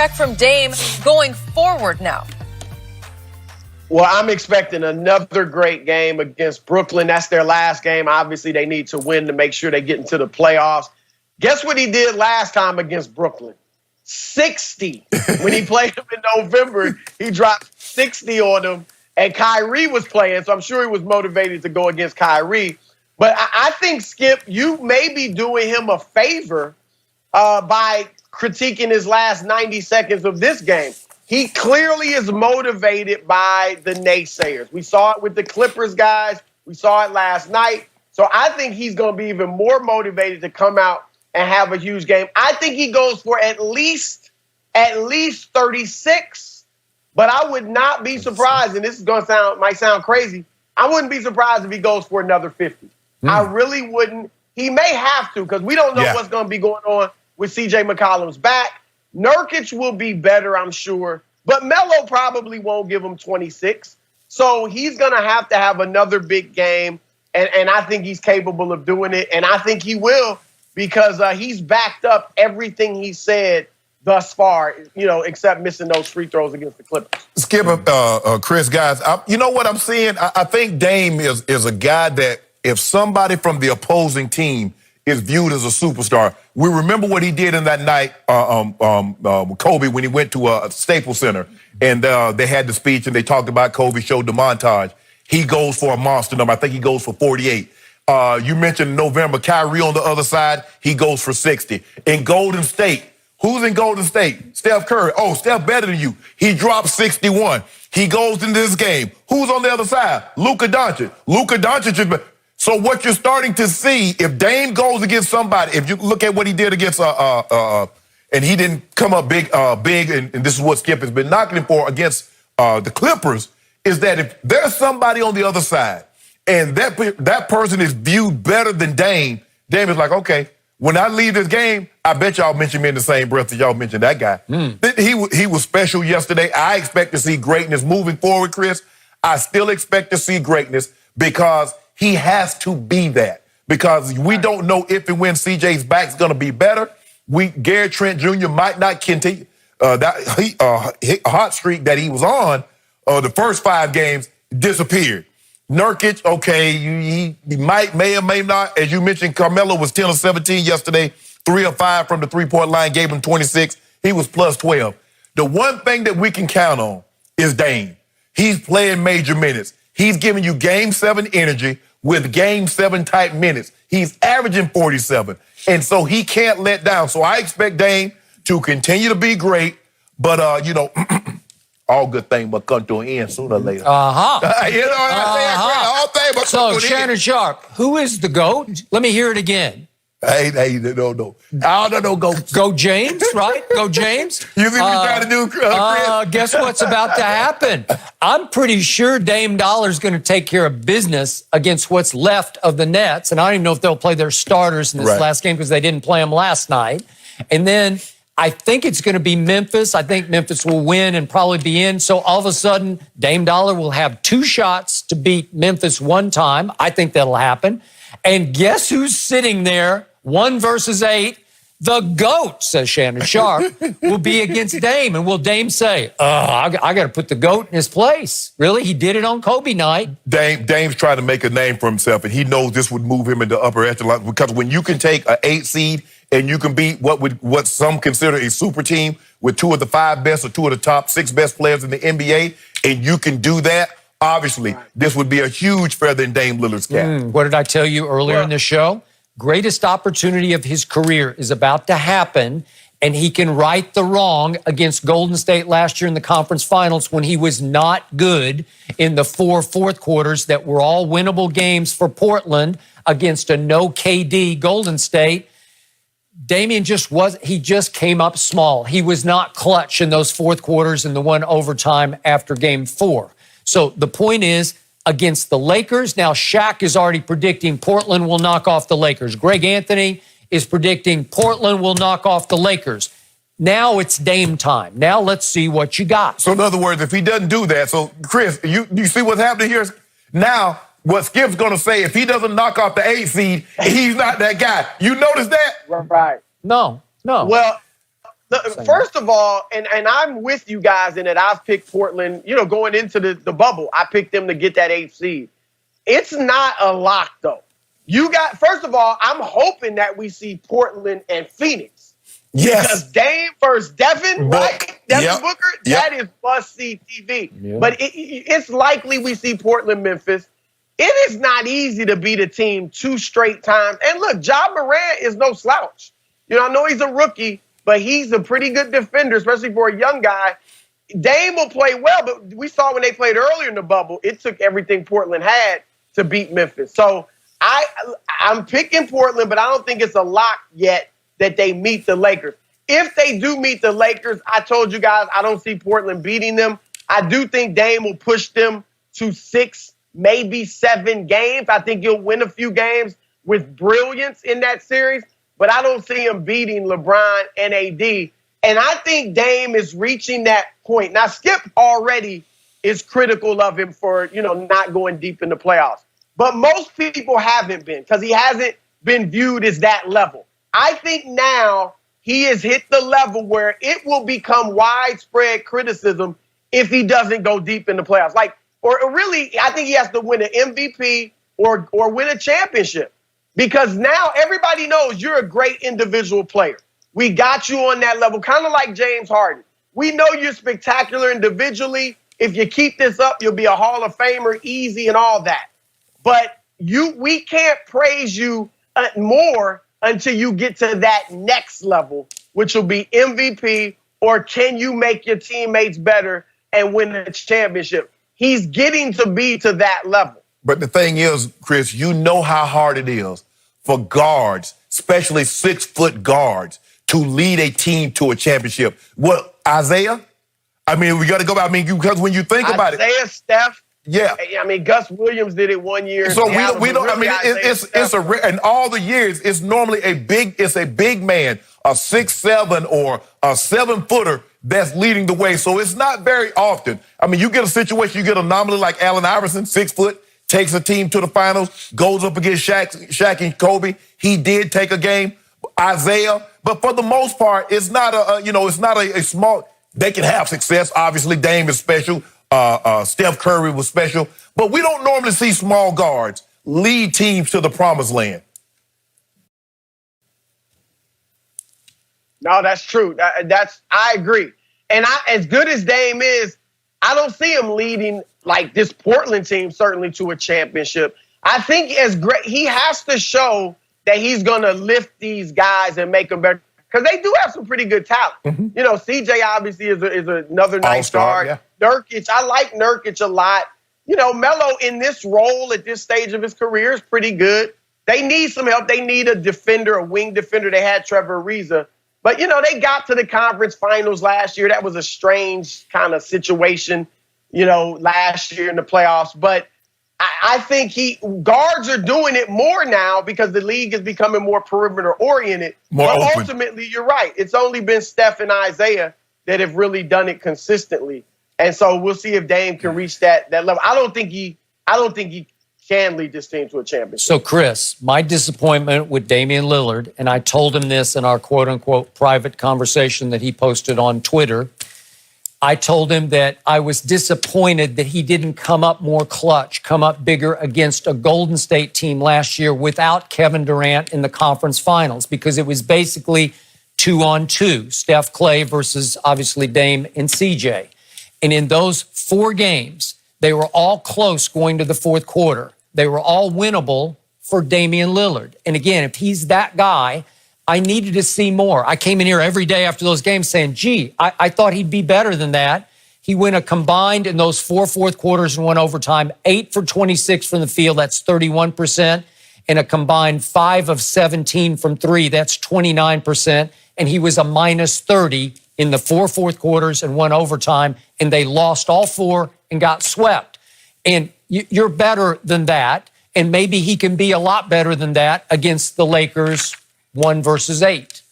expect from Dame going forward now? Well, I'm expecting another great game against Brooklyn. That's their last game. Obviously, they need to win to make sure they get into the playoffs. Guess what he did last time against Brooklyn? 60. When he played them in November, he dropped 60 on them. And Kyrie was playing, so I'm sure he was motivated to go against Kyrie. But I think, Skip, you may be doing him a favor by critiquing his last 90 seconds of this game. He clearly is motivated by the naysayers. We saw it with the Clippers guys. We saw it last night. So I think he's going to be even more motivated to come out and have a huge game. I think he goes for at least 36. But I would not be surprised, and this is going to might sound crazy, I wouldn't be surprised if he goes for another 50. I really wouldn't. He may have to, because we don't know what's going to be going on with C.J. McCollum's back. Nurkic will be better, I'm sure, but Melo probably won't give him 26. So he's going to have another big game, and I think he's capable of doing it, and I think he will, because he's backed up everything he said thus far, except missing those free throws against the Clippers. Skip, Chris, guys, you know what I'm seeing? I think Dame is a guy that if somebody from the opposing team is viewed as a superstar, we remember what he did in that night with Kobe when he went to a Staples Center and they had the speech and they talked about Kobe, showed the montage. He goes for a monster number. I think he goes for 48. You mentioned November, Kyrie on the other side, he goes for 60. In Golden State, who's in Golden State? Steph Curry. Oh, Steph better than you. He dropped 61. He goes into this game. Who's on the other side? Luka Doncic. Luka Doncic is better. So what you're starting to see, if Dame goes against somebody, if you look at what he did against, and he didn't come up big, and this is what Skip has been knocking him for against the Clippers, is that if there's somebody on the other side and that person is viewed better than Dame is like, okay, when I leave this game, I bet y'all mention me in the same breath that y'all mentioned that guy. He was special yesterday. I expect to see greatness moving forward, Chris. I still expect to see greatness because he has to be that. Because we don't know if and when CJ's back's going to be better. Gary Trent Jr. might not continue that hot streak that he was on. The first 5 games disappeared. Nurkic, okay, he may or may not. As you mentioned, Carmelo was 10 of 17 yesterday, 3 of 5 from the three-point line, gave him 26. He was plus 12. The one thing that we can count on is Dame. He's playing major minutes. He's giving you Game 7 energy with Game 7 type minutes. He's averaging 47, and so he can't let down. So I expect Dame to continue to be great, but all good things but come to an end sooner or later. All things so Shannon Sharpe, who is the GOAT? Let me hear it again. Hey, no. I don't know, Go James, right? Go James. You think what you're trying to do, Chris? Guess what's about to happen? I'm pretty sure Dame Dollar's going to take care of business against what's left of the Nets, and I don't even know if they'll play their starters in this last game because they didn't play them last night. And then I think it's going to be Memphis. I think Memphis will win and probably be in. So all of a sudden, Dame Dollar will have 2 shots to beat Memphis one time. I think that'll happen. And guess who's sitting there? 1 versus 8. The GOAT, says Shannon Sharpe, will be against Dame. And will Dame say, I got to put the GOAT in his place? Really? He did it on Kobe night. Dame's trying to make a name for himself, and he knows this would move him into upper echelon. Because when you can take an 8 seed and you can beat what some consider a super team with 2 of the 5 best or 2 of the top 6 best players in the NBA, and you can do that, obviously, this would be a huge feather in Dame Lillard's cap. What did I tell you earlier in the show? Greatest opportunity of his career is about to happen, and he can right the wrong against Golden State last year in the conference finals when he was not good in the 4 fourth quarters that were all winnable games for Portland against a no KD Golden State. Damian just came up small. He was not clutch in those 4th quarters and the one overtime after game 4. So the point is, against the Lakers, now Shaq is already predicting Portland will knock off the Lakers. Greg Anthony is predicting Portland will knock off the Lakers. Now it's Dame time. Now let's see what you got. So in other words, if he doesn't do that, so Chris, you see what's happening here? Now, what Skip's going to say, if he doesn't knock off the 8 seed, he's not that guy. You notice that? Right. No. Well, Look, first of all, and I'm with you guys in that I've picked Portland, going into the bubble. I picked them to get that 8th seed. It's not a lock, though. First of all, I'm hoping that we see Portland and Phoenix. Yes. Because Dame versus Devin, right? Devin Booker, that is must-see TV. Yeah. But it's likely we see Portland, Memphis. It is not easy to beat a team 2 straight times. And look, Ja Morant is no slouch. I know he's a rookie, but he's a pretty good defender, especially for a young guy. Dame will play well, but we saw when they played earlier in the bubble, it took everything Portland had to beat Memphis. So I'm picking Portland, but I don't think it's a lock yet that they meet the Lakers. If they do meet the Lakers, I told you guys I don't see Portland beating them. I do think Dame will push them to 6, maybe 7 games. I think he'll win a few games with brilliance in that series, but I don't see him beating LeBron and AD. And I think Dame is reaching that point. Now, Skip already is critical of him for, not going deep in the playoffs. But most people haven't been because he hasn't been viewed as that level. I think now he has hit the level where it will become widespread criticism if he doesn't go deep in the playoffs. Or really, I think he has to win an MVP or win a championship because now everybody knows you're a great individual player. We got you on that level, kind of like James Harden. We know you're spectacular individually. If you keep this up, you'll be a Hall of Famer, easy and all that. But we can't praise you more until you get to that next level, which will be MVP, or can you make your teammates better and win a championship? He's getting to be to that level. But the thing is, Chris, you know how hard it is for guards, especially 6-foot guards, to lead a team to a championship. What, Isaiah? I mean, we got to go back. I mean, because when you think about it. Isaiah, Steph. Yeah. I mean, Gus Williams did it one year. So we don't, I mean, it's in all the years, it's normally a big man, a 6'7" or a 7-footer that's leading the way. So it's not very often. I mean, you get a situation, you get an anomaly like Allen Iverson, 6 foot, takes a team to the finals, goes up against Shaq and Kobe. He did take a game, Isaiah, but for the most part, it's not it's not a small, they can have success. Obviously, Dame is special. Steph Curry was special, but we don't normally see small guards lead teams to the promised land. No, that's true. I agree. And as good as Dame is, I don't see him leading like this Portland team certainly to a championship. I think he has to show that he's going to lift these guys and make them better because they do have some pretty good talent. Mm-hmm. CJ obviously is another nice guard. Yeah. Nurkic, I like Nurkic a lot. Melo in this role at this stage of his career is pretty good. They need some help. They need a defender, a wing defender. They had Trevor Ariza. But, they got to the conference finals last year. That was a strange kind of situation, last year in the playoffs. But I think guards are doing it more now because the league is becoming more perimeter oriented. But ultimately, you're right. It's only been Steph and Isaiah that have really done it consistently. And so we'll see if Dame can reach that level. I don't think he can lead this team to a championship. So, Chris, my disappointment with Damian Lillard, and I told him this in our quote-unquote private conversation that he posted on Twitter. I told him that I was disappointed that he didn't come up more clutch, come up bigger against a Golden State team last year without Kevin Durant in the conference finals because it was basically 2-on-2, Steph, Clay versus obviously Dame and CJ. And in those 4 games, they were all close going to the fourth quarter. They were all winnable for Damian Lillard. And again, if he's that guy, I needed to see more. I came in here every day after those games saying, I thought he'd be better than that. He went a combined in those 4 fourth quarters and 1 overtime, 8 for 26 from the field. That's 31%. And a combined 5 of 17 from 3. That's 29%. And he was a minus 30 in the 4 fourth quarters and 1 overtime. And they lost all 4 and got swept. And you're better than that. And maybe he can be a lot better than that against the Lakers 1 versus 8.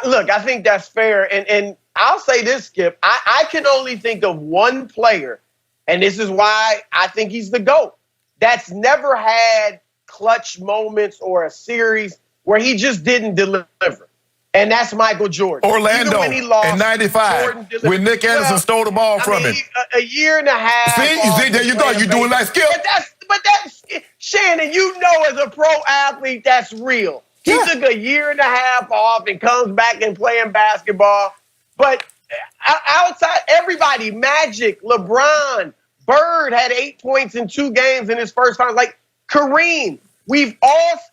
Look, I think that's fair. And I'll say this, Skip. I can only think of one player, and this is why I think he's the GOAT, that's never had clutch moments or a series where he just didn't deliver. and that's Michael Jordan. Orlando Even when he lost, in 95, Jordan delivered. when Nick Anderson stole the ball from him. A year and a half. See, there you go. You're doing like Skip. But that's Shannon, you know, as a pro athlete, that's real. He took a year and a half off and comes back and playing basketball. But outside, everybody, Magic, LeBron, Bird had 8 points in 2 games in his first time. Like Kareem,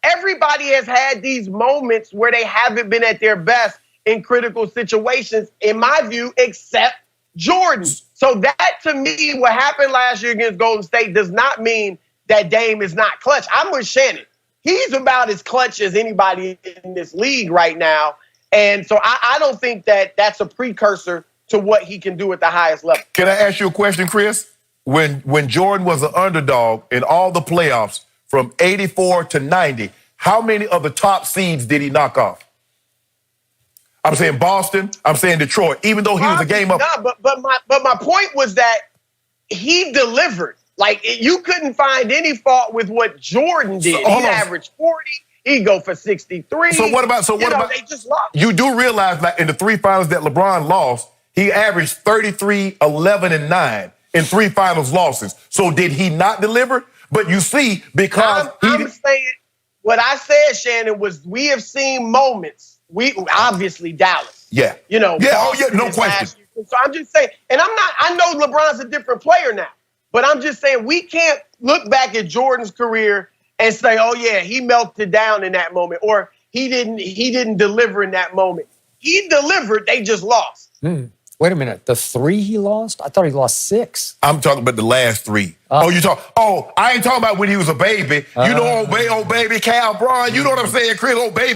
everybody has had these moments where they haven't been at their best in critical situations, in my view, except Jordan. So that, to me, what happened last year against Golden State does not mean that Dame is not clutch. I'm with Shannon. He's about as clutch as anybody in this league right now. And so I don't think that that's a precursor to what he can do at the highest level. Can I ask you a question, Chris? When Jordan was an underdog in all the playoffs from 84 to 90, how many of the top seeds did he knock off? I'm saying Boston, I'm saying Detroit, even though he was a game up. No, but my point was that he delivered. Like, you couldn't find any fault with what Jordan did. He averaged 40. He'd go for 63. So what about? They just lost. You do realize that in the 3 finals that LeBron lost, he averaged 33, 11, and 9 in 3 finals losses. So did he not deliver? But you see, because I'm saying what I said, Shannon, was we have seen moments. We obviously Dallas. Yeah. You know. Yeah. No question. So I'm just saying, and I know LeBron's a different player now, but I'm just saying we can't look back at Jordan's career and say, oh yeah, he melted down in that moment, or he didn't deliver in that moment. He delivered, they just lost. Wait a minute, the 3 he lost? I thought he lost 6. I'm talking about the last 3. I ain't talking about when he was a baby. You know, old baby Cal Braun. You know what I'm saying, Chris? Old baby.